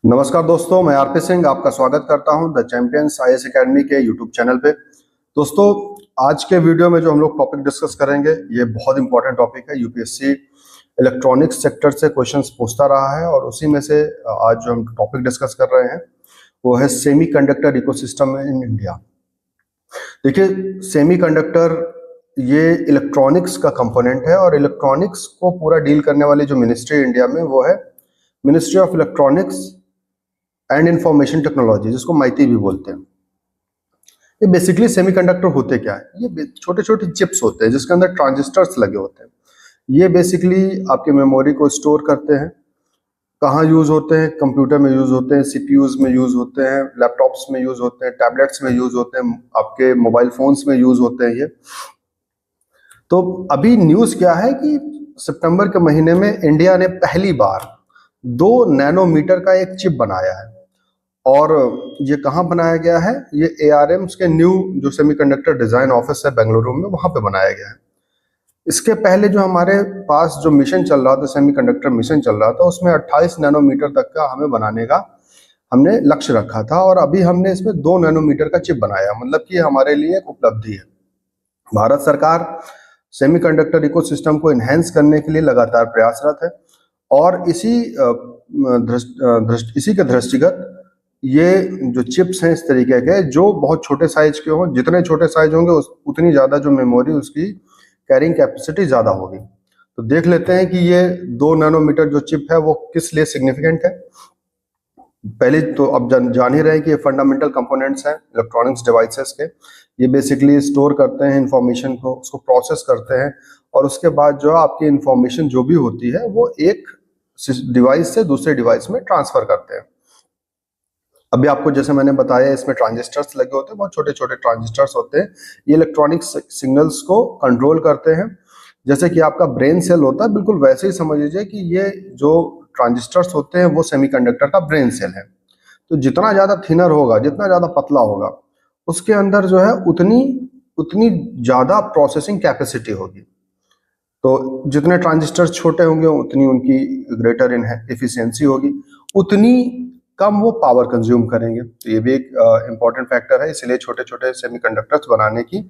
नमस्कार दोस्तों, मैं आरपी सिंह आपका स्वागत करता हूं द चैंपियंस आईएएस एकेडमी के यूट्यूब चैनल पे। दोस्तों, आज के वीडियो में जो हम लोग टॉपिक डिस्कस करेंगे ये बहुत इंपॉर्टेंट टॉपिक है। यूपीएससी इलेक्ट्रॉनिक्स सेक्टर से क्वेश्चंस पूछता रहा है और उसी में से आज जो हम टॉपिक डिस्कस कर रहे हैं वो है सेमीकंडक्टर इकोसिस्टम इन इंडिया। देखिए, सेमीकंडक्टर ये इलेक्ट्रॉनिक्स का कंपोनेंट है और इलेक्ट्रॉनिक्स को पूरा डील करने वाली जो मिनिस्ट्री इंडिया में वो है ministry of electronics and information technology, जिसको माइटी भी बोलते हैं। ये बेसिकली सेमीकंडक्टर होते क्या है? ये छोटे छोटे चिप्स होते हैं जिसके अंदर ट्रांजिस्टर्स लगे होते हैं। ये बेसिकली आपके मेमोरी को स्टोर करते हैं। कहाँ यूज होते हैं? कंप्यूटर में यूज होते हैं, सीपीयूज में यूज होते हैं, लैपटॉप्स में यूज होते हैं, टैबलेट्स में यूज होते हैं, आपके मोबाइल फोन्स में यूज होते हैं ये। तो अभी न्यूज क्या है कि सितंबर के महीने में इंडिया ने पहली बार 2 नैनोमीटर का एक चिप बनाया है। और ये कहाँ बनाया गया है? ये ARM's के न्यू जो सेमीकंडक्टर डिजाइन ऑफिस है बेंगलुरु में, वहां पे बनाया गया है। इसके पहले जो हमारे पास जो मिशन चल रहा था, सेमीकंडक्टर मिशन चल रहा था, उसमें 28 नैनोमीटर तक का हमें बनाने का हमने लक्ष्य रखा था और अभी हमने इसमें 2 नैनोमीटर का चिप बनाया। मतलब कि हमारे लिए एक उपलब्धि है। भारत सरकार सेमीकंडक्टर इकोसिस्टम को इनहेंस करने के लिए लगातार प्रयासरत है और इसी के दृष्टिगत ये जो चिप्स हैं इस तरीके के जो बहुत छोटे साइज के हों, जितने छोटे साइज होंगे उतनी ज़्यादा जो मेमोरी उसकी कैरिंग कैपेसिटी ज़्यादा होगी। तो देख लेते हैं कि ये 2 नैनोमीटर जो चिप है वो किस लिए सिग्निफिकेंट है। पहले तो अब जान ही रहे हैं कि ये फंडामेंटल कंपोनेंट्स हैं इलेक्ट्रॉनिक्स डिवाइसेस के। ये बेसिकली स्टोर करते हैं इंफॉर्मेशन को, उसको प्रोसेस करते हैं और उसके बाद जो आपकी इंफॉर्मेशन जो भी होती है वो एक डिवाइस से दूसरे डिवाइस में ट्रांसफर करते हैं। अभी आपको जैसे मैंने बताया इसमें ट्रांजिस्टर्स लगे होते हैं, बहुत छोटे छोटे ट्रांजिस्टर्स होते हैं। ये इलेक्ट्रॉनिक सिग्नल्स को कंट्रोल करते हैं। जैसे कि आपका ब्रेन सेल होता है, बिल्कुल वैसे ही समझ लीजिए कि ये जो ट्रांजिस्टर्स होते हैं वो सेमीकंडक्टर का ब्रेन सेल है। तो जितना ज़्यादा थिनर होगा, जितना ज़्यादा पतला होगा, उसके अंदर जो है उतनी उतनी ज़्यादा प्रोसेसिंग कैपेसिटी होगी। तो जितने ट्रांजिस्टर्स छोटे होंगे उतनी उनकी ग्रेटर एफिशिएंसी होगी, उतनी कम वो पावर कंज्यूम करेंगे। तो ये भी एक इम्पॉर्टेंट फैक्टर है। इसलिए छोटे छोटे सेमीकंडक्टर्स बनाने की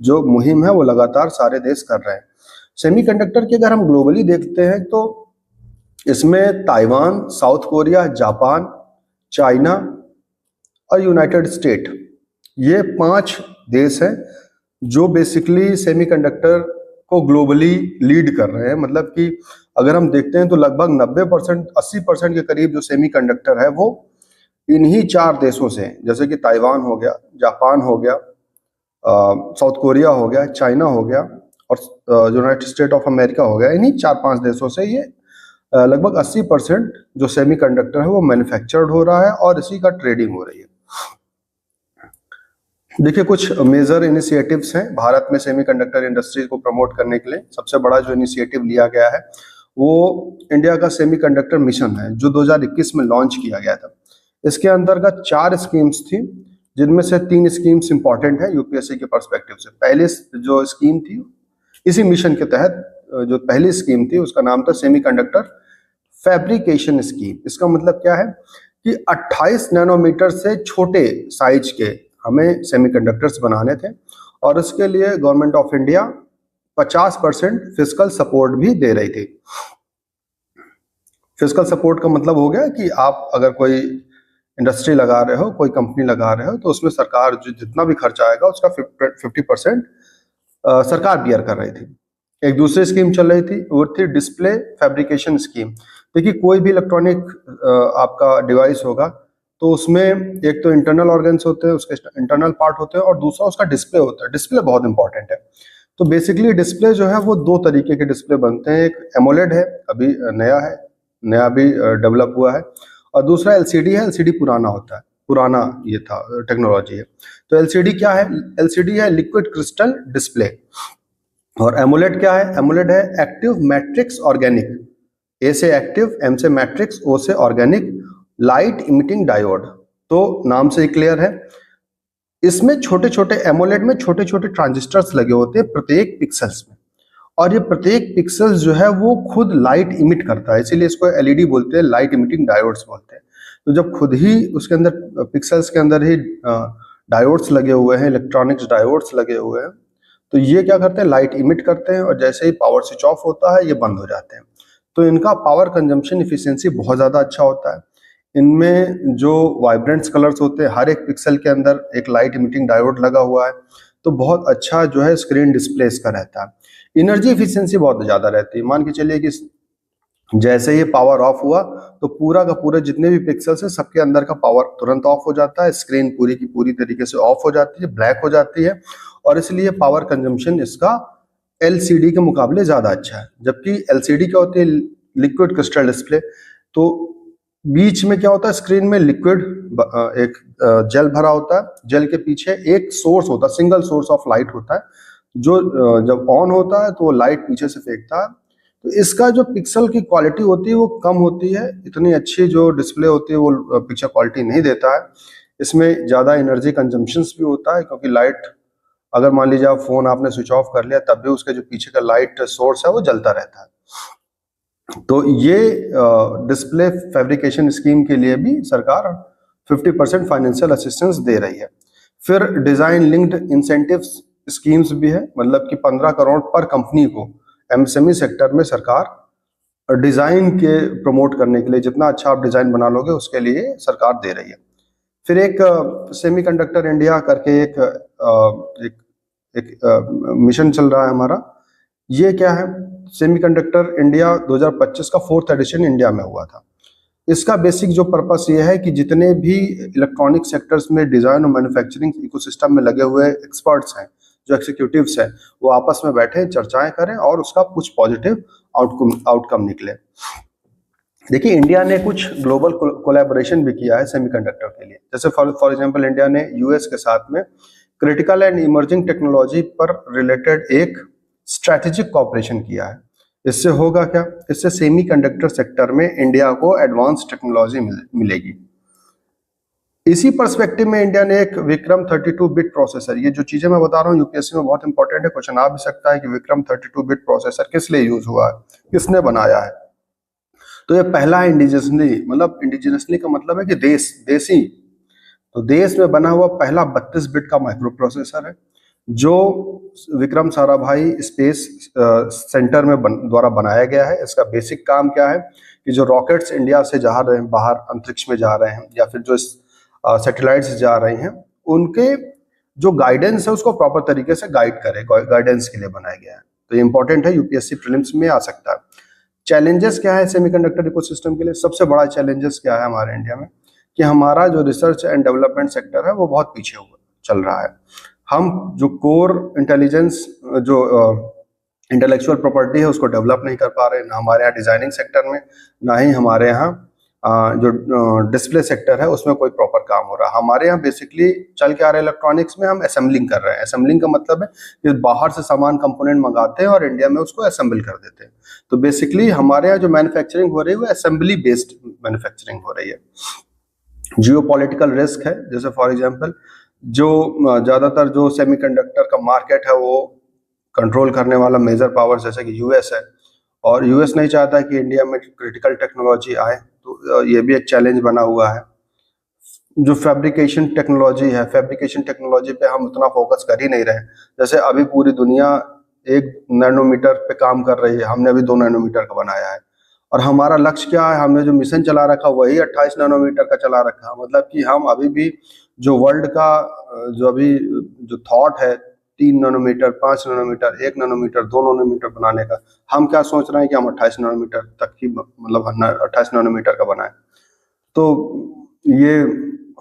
जो मुहिम है वो लगातार सारे देश कर रहे हैं। सेमीकंडक्टर की अगर हम ग्लोबली देखते हैं तो इसमें Taiwan, south Korea, Japan, China और यूनाइटेड स्टेट, ये 5 देश हैं जो बेसिकली सेमीकंडक्टर को ग्लोबली लीड कर रहे हैं। मतलब कि अगर हम देखते हैं तो लगभग 90%, 80% के करीब जो सेमीकंडक्टर है वो इन्हीं 4 देशों से, जैसे कि ताइवान हो गया, जापान हो गया, साउथ कोरिया हो गया, चाइना हो गया और यूनाइटेड स्टेट ऑफ अमेरिका हो गया। इन्हीं 4-5 देशों से ये लगभग 80% जो सेमीकंडक्टर है वो मैन्युफैक्चर्ड हो रहा है और इसी का ट्रेडिंग हो रही है। देखिए, कुछ मेजर इनिशिएटिव्स हैं भारत में सेमीकंडक्टर इंडस्ट्री को प्रमोट करने के लिए। सबसे बड़ा जो इनिशिएटिव लिया गया है वो इंडिया का सेमीकंडक्टर मिशन है जो 2021 में लॉन्च किया गया था। इसके अंतर्गत 4 स्कीम्स थी, जिनमें से 3 स्कीम्स इंपॉर्टेंट है यूपीएससी के पर्सपेक्टिव से। पहली जो स्कीम थी इसी मिशन के तहत, जो पहली स्कीम थी उसका नाम था सेमीकंडक्टर फैब्रिकेशन स्कीम। इसका मतलब क्या है कि 28 नैनोमीटर से छोटे साइज के हमें सेमीकंडक्टर्स बनाने थे और इसके लिए government of India 50% fiscal support भी दे रही थी। फिस्कल सपोर्ट का मतलब हो गया कि आप अगर कोई इंडस्ट्री लगा रहे हो, कोई कंपनी लगा रहे हो, तो उसमें सरकार जो जितना भी खर्चा आएगा उसका 50% सरकार बियर कर रही थी। एक दूसरी स्कीम चल रही थी, वो थी डिस्प्ले फैब्रिकेशन स्कीम। देखिए, कोई भी इलेक्ट्रॉनिक आपका डिवाइस होगा तो उसमें एक तो इंटरनल ऑर्गन्स होते हैं, उसके इंटरनल पार्ट होते हैं और दूसरा उसका डिस्प्ले होता है। डिस्प्ले बहुत इंपॉर्टेंट है। तो बेसिकली डिस्प्ले जो है वो 2 तरीके के डिस्प्ले बनते हैं। एक एमोलेड है, अभी नया भी डेवलप हुआ है, और दूसरा एलसीडी है। एलसीडी पुराना होता है, पुराना ये था टेक्नोलॉजी है। तो एलसीडी क्या है? एलसीडी है लिक्विड क्रिस्टल डिस्प्ले। और एमोलेड क्या है? एमोलेड है एक्टिव मैट्रिक्स ऑर्गेनिक। ए से एक्टिव, एम से मैट्रिक्स, ओ से ऑर्गेनिक लाइट इमिटिंग डायोड। तो नाम से ही क्लियर है। इसमें छोटे छोटे एमोलेड में छोटे छोटे ट्रांजिस्टर्स लगे होते हैं प्रत्येक पिक्सल्स में, और ये प्रत्येक पिक्सल जो है वो खुद लाइट इमिट करता है, इसीलिए इसको एलईडी बोलते हैं, लाइट इमिटिंग डायोड्स बोलते हैं। तो जब खुद ही उसके अंदर पिक्सल्स के अंदर ही डायोड्स लगे हुए हैं, इलेक्ट्रॉनिक्स डायोड्स लगे हुए हैं, तो ये क्या करते हैं, लाइट इमिट करते हैं और जैसे ही पावर स्विच ऑफ होता है ये बंद हो जाते हैं। तो इनका पावर कंजम्पशन इफिशियंसी बहुत ज़्यादा अच्छा होता है। इनमें जो वाइब्रेंट्स कलर्स होते हैं, हर एक पिक्सल के अंदर एक लाइट इमिटिंग डायोड लगा हुआ है, तो बहुत अच्छा जो है स्क्रीन डिस्प्ले इसका रहता है। एनर्जी इफिशियंसी बहुत ज़्यादा रहती है। मान के चलिए कि जैसे ही पावर ऑफ हुआ तो पूरा का पूरा जितने भी पिक्सल्स हैं सबके अंदर का पावर तुरंत ऑफ हो जाता है, स्क्रीन पूरी की पूरी तरीके से ऑफ हो जाती है, ब्लैक हो जाती है, और इसलिए पावर कंजम्पशन इसका एलसीडी के मुकाबले ज़्यादा अच्छा है। जबकि एलसीडी क्या होती है, लिक्विड क्रिस्टल डिस्प्ले, तो बीच में क्या होता है, स्क्रीन में लिक्विड एक जेल भरा होता है, जेल के पीछे एक सोर्स होता है, सिंगल सोर्स ऑफ लाइट होता है, जो जब ऑन होता है तो वो लाइट पीछे से फेंकता है। तो इसका जो पिक्सल की क्वालिटी होती है वो कम होती है, इतनी अच्छी जो डिस्प्ले होती है वो पिक्चर क्वालिटी नहीं देता है। इसमें ज़्यादा एनर्जी कंजम्पशंस भी होता है, क्योंकि लाइट अगर मान लीजिए आप फोन आपने स्विच ऑफ कर लिया तब भी उसके जो पीछे का लाइट सोर्स है वो जलता रहता है। तो ये डिस्प्ले फैब्रिकेशन स्कीम के लिए भी सरकार 50% फाइनेंशियल असिस्टेंस दे रही है। फिर डिजाइन लिंक्ड इंसेंटिव स्कीम्स भी है, मतलब कि 15 करोड़ पर कंपनी को एमएसएमई सेक्टर में सरकार डिजाइन के प्रमोट करने के लिए, जितना अच्छा आप डिजाइन बना लोगे उसके लिए सरकार दे रही है। फिर एक सेमीकंडक्टर इंडिया करके एक मिशन चल रहा है हमारा। ये क्या है, सेमीकंडक्टर इंडिया 2025 का 4th एडिशन इंडिया में हुआ था। इसका बेसिक जो पर्पस ये है कि जितने भी इलेक्ट्रॉनिक सेक्टर्स में डिजाइन और मैन्युफैक्चरिंग इकोसिस्टम में लगे हुए एक्सपर्ट्स हैं, जो एग्जीक्यूटिव्स हैं, वो आपस में बैठे चर्चाएं करें और उसका कुछ पॉजिटिव आउटकम निकले। देखिए, इंडिया ने कुछ ग्लोबल कोलैबोरेशन भी किया है सेमीकंडक्टर के लिए। जैसे फॉर एग्जांपल इंडिया ने यूएस के साथ में क्रिटिकल एंड इमर्जिंग टेक्नोलॉजी पर रिलेटेड एक स्ट्रैटेजिक कॉपरेशन किया है। इससे होगा क्या, इससे सेमीकंडक्टर सेक्टर में इंडिया को एडवांस टेक्नोलॉजी मिलेगी। इसी पर्सपेक्टिव में इंडिया ने एक विक्रम 32 बिट प्रोसेसर, ये जो चीजें मैं बता रहा हूँ यूपीएससी में बहुत इंपॉर्टेंट है, क्वेश्चन आ भी सकता है कि विक्रम 32 बिट प्रोसेसर किस लिए यूज हुआ है, किसने बनाया है। तो ये पहला इंडिजिनसली, मतलब इंडिजिनसली का मतलब है कि देसी, तो देश में बना हुआ पहला 32 बिट का माइक्रो प्रोसेसर है, जो विक्रम साराभाई स्पेस सेंटर में द्वारा बनाया गया है। इसका बेसिक काम क्या है कि जो रॉकेट्स इंडिया से जा रहे हैं, बाहर अंतरिक्ष में जा रहे हैं, या फिर जो सैटेलाइट्स जा रहे हैं, उनके जो गाइडेंस है उसको प्रॉपर तरीके से गाइड करे, गाइडेंस के लिए बनाया गया है। तो ये इंपॉर्टेंट है, यूपीएससी प्रीलिम्स में आ सकता है। चैलेंजेस क्या है सेमीकंडक्टर इकोसिस्टम के लिए? सबसे बड़ा चैलेंजेस क्या है हमारे इंडिया में, कि हमारा जो रिसर्च एंड डेवलपमेंट सेक्टर है वो बहुत पीछे हुआ चल रहा है। हम जो कोर इंटेलिजेंस, जो इंटेलेक्चुअल प्रॉपर्टी है, उसको डेवलप नहीं कर पा रहे, ना हमारे यहाँ डिजाइनिंग सेक्टर में, ना ही हमारे यहाँ जो डिस्प्ले सेक्टर है उसमें कोई प्रॉपर काम हो रहा है। हमारे यहाँ बेसिकली चल के आ रहे इलेक्ट्रॉनिक्स में हम असेंबलिंग कर रहे हैं। असेंबलिंग का मतलब है कि बाहर से सामान कंपोनेंट मंगाते हैं और इंडिया में उसको असेंबल कर देते हैं। तो बेसिकली हमारे यहाँ जो मैन्युफैक्चरिंग हो रही है वो असेंबली बेस्ड मैन्युफैक्चरिंग हो रही है। जियोपॉलिटिकल रिस्क है, जैसे फॉर एग्जांपल जो ज़्यादातर जो सेमीकंडक्टर का मार्केट है वो कंट्रोल करने वाला मेजर पावर जैसे कि यूएस है, और यूएस नहीं चाहता कि इंडिया में क्रिटिकल टेक्नोलॉजी आए, तो ये भी एक चैलेंज बना हुआ है। जो फैब्रिकेशन टेक्नोलॉजी है, फैब्रिकेशन टेक्नोलॉजी पे हम उतना फोकस कर ही नहीं रहे। जैसे अभी पूरी दुनिया 1 नैनोमीटर पे काम कर रही है, हमने अभी 2 नैनोमीटर का बनाया है, और हमारा लक्ष्य क्या है, हमने जो मिशन चला रखा वही 28 नैनोमीटर का चला रखा। मतलब कि हम अभी भी जो वर्ल्ड का जो अभी जो थॉट है 3 नैनोमीटर, 5 नैनोमीटर, 1 नैनोमीटर, 2 नैनोमीटर बनाने का, हम क्या सोच रहे हैं कि हम 28 नैनोमीटर तक ही, मतलब 28 नैनोमीटर का बनाए। तो ये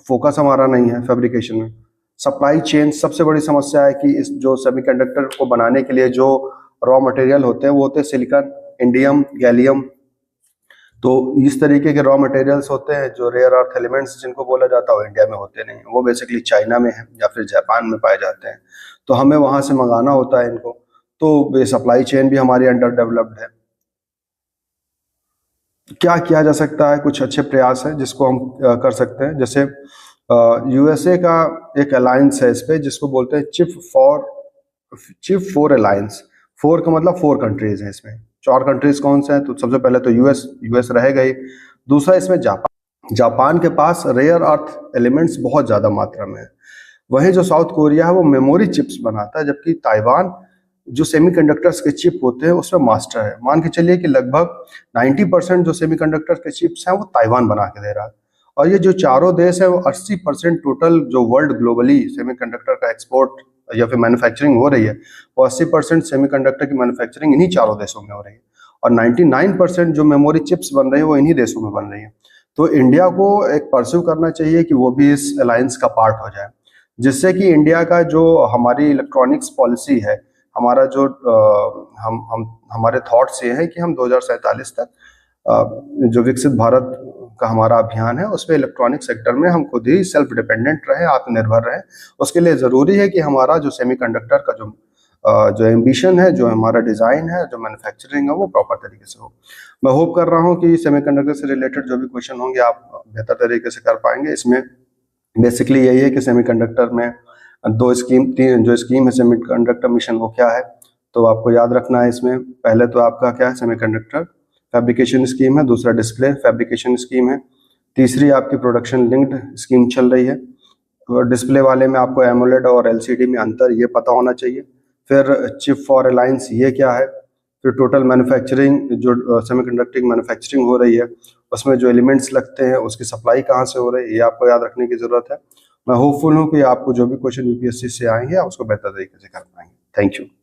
फोकस हमारा नहीं है फैब्रिकेशन में। सप्लाई चेन सबसे बड़ी समस्या है कि इस जो सेमीकंडक्टर को बनाने के लिए जो रॉ मटेरियल होते हैं वो होते हैं सिलिकॉन, इंडियम, गैलियम। तो इस तरीके के रॉ मटेरियल्स होते हैं जो रेयर अर्थ एलिमेंट्स जिनको बोला जाता है, वो इंडिया में होते नहीं, वो बेसिकली चाइना में है या फिर जापान में पाए जाते हैं। तो हमें वहां से मंगाना होता है इनको, तो ये सप्लाई चेन भी हमारी अंडर डेवलप्ड है। क्या किया जा सकता है? कुछ अच्छे प्रयास है जिसको हम कर सकते हैं। जैसे यूएसए का एक अलायंस है इस पे, जिसको बोलते हैं चिप फोर अलायंस। 4 का मतलब 4 कंट्रीज हैं इसमें। 4 कंट्रीज कौन से हैं? तो सबसे पहले तो यूएस रहेगा ही, दूसरा इसमें जापान, जापान के पास रेयर अर्थ एलिमेंट्स बहुत ज़्यादा मात्रा में है। वहीं जो साउथ कोरिया है वो मेमोरी चिप्स बनाता है, जबकि ताइवान जो सेमीकंडक्टर्स के चिप होते हैं उसमें मास्टर है। मान के चलिए कि लगभग 90% जो सेमीकंडक्टर के चिप्स हैं वो ताइवान बना के दे रहा है। और ये जो चारों देश है वो 80% टोटल जो वर्ल्ड ग्लोबली सेमीकंडक्टर का एक्सपोर्ट या फिर मैन्युफैक्चरिंग हो रही है, वो 80% सेमीकंडक्टर की मैन्युफैक्चरिंग इन्हीं चारों देशों में हो रही है। और 99% जो मेमोरी चिप्स बन रही है वो इन्हीं देशों में बन रही है। तो इंडिया को एक परस्यू करना चाहिए कि वो भी इस अलायंस का पार्ट हो जाए, जिससे कि इंडिया का जो हमारी इलेक्ट्रॉनिक्स पॉलिसी है, हमारा जो हम हमारे थॉट्स ये हैं कि हम 2047 तक जो विकसित भारत का हमारा अभियान है उसमें इलेक्ट्रॉनिक सेक्टर में हम खुद ही सेल्फ डिपेंडेंट रहे, आत्मनिर्भर रहे। उसके लिए ज़रूरी है कि हमारा जो सेमीकंडक्टर का जो एम्बिशन है, जो हमारा डिज़ाइन है, जो मैन्युफैक्चरिंग है वो प्रॉपर तरीके से हो। मैं होप कर रहा हूँ कि सेमीकंडक्टर से रिलेटेड जो भी क्वेश्चन होंगे आप बेहतर तरीके से कर पाएंगे। इसमें बेसिकली यही है कि सेमीकंडक्टर में तीन जो स्कीम है सेमीकंडक्टर मिशन वो क्या है, तो आपको याद रखना है। इसमें पहले तो आपका क्या है, सेमीकंडक्टर फैब्रिकेशन स्कीम है, दूसरा डिस्प्ले फैब्रिकेशन स्कीम है, तीसरी आपकी प्रोडक्शन लिंक्ड स्कीम चल रही है। और डिस्प्ले वाले में आपको एमोलेड और एलसीडी में अंतर ये पता होना चाहिए। फिर चिप फॉर अलायंस ये क्या है, फिर टोटल मैन्युफैक्चरिंग जो सेमीकंडक्टिंग मैन्युफैक्चरिंग हो रही है उसमें जो एलिमेंट्स लगते हैं उसकी सप्लाई कहाँ से हो रही है, ये आपको याद रखने की ज़रूरत है। मैं होपफुल हूँ कि आपको जो भी क्वेश्चन यूपीएससी से आएंगे आप उसको बेहतर तरीके से कर पाएंगे। Thank you.